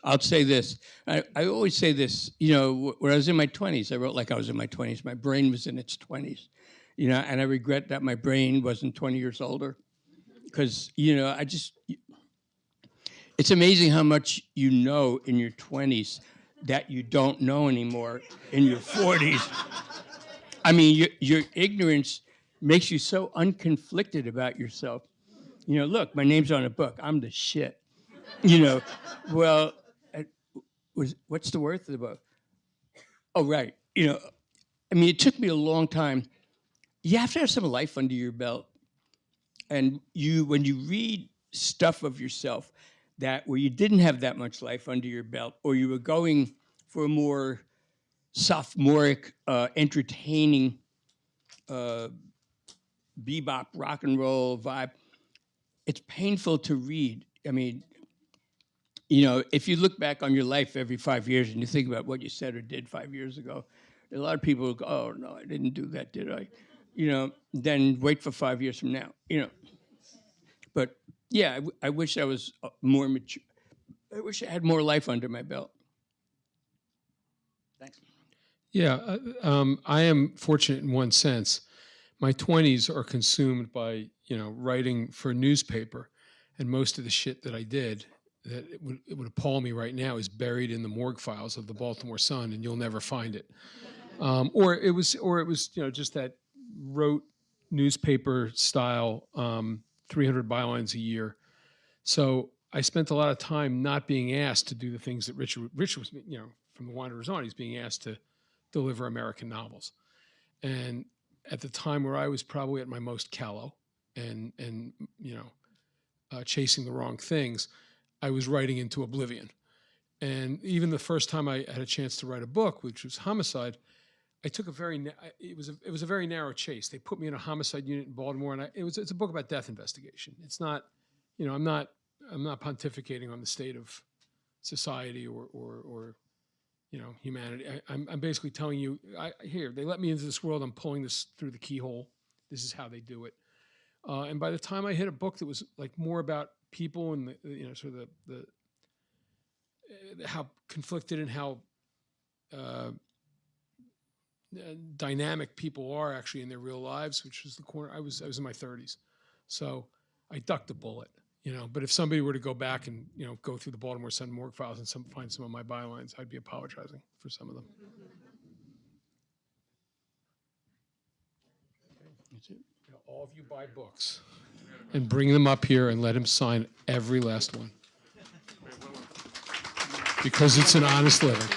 I'll say this. I always say this. You know, when I was in my 20s, I wrote like I was in my 20s. My brain was in its 20s. You know, and I regret that my brain wasn't 20 years older. Because, you know, it's amazing how much you know in your 20s that you don't know anymore in your 40s. I mean, your ignorance makes you so unconflicted about yourself. You know, look, my name's on a book. I'm the shit. You know, well, what's the worth of the book? Oh, right. You know, I mean, it took me a long time. You have to have some life under your belt. And when you read stuff of yourself where you didn't have that much life under your belt, or you were going for a more sophomoric, entertaining bebop rock and roll vibe, it's painful to read. I mean, you know, if you look back on your life every 5 years and you think about what you said or did 5 years ago, a lot of people will go, oh, no, I didn't do that, did I? You know, then wait for 5 years from now, you know. But yeah, I wish I was more mature. I wish I had more life under my belt. Thanks. Yeah, I am fortunate in one sense. My 20s are consumed by, you know, writing for a newspaper, and most of the shit that I did that it would appall me right now is buried in the morgue files of the Baltimore Sun, and you'll never find it. Or it was, you know, just that rote newspaper style, 300 bylines a year. So I spent a lot of time not being asked to do the things that Richard was, you know, from The Wanderers on, he's being asked to deliver American novels. And at the time where I was probably at my most callow and you know, chasing the wrong things, I was writing into oblivion. And even the first time I had a chance to write a book, which was Homicide, I took it was a very narrow chase. They put me in a homicide unit in Baltimore, and it's a book about death investigation. It's not, you know, I'm not pontificating on the state of society or you know, humanity. I'm basically telling you, here, they let me into this world. I'm pulling this through the keyhole. This is how they do it. And by the time I hit a book that was like more about people and you know, sort of the how conflicted and how dynamic people are actually in their real lives, which was the corner. I was in my 30s, so I ducked the bullet. You know, but if somebody were to go back and, you know, go through the Baltimore Sun morgue files and find some of my bylines, I'd be apologizing for some of them. That's it. You know, all of you buy books and bring them up here and let him sign every last one, because it's an honest living.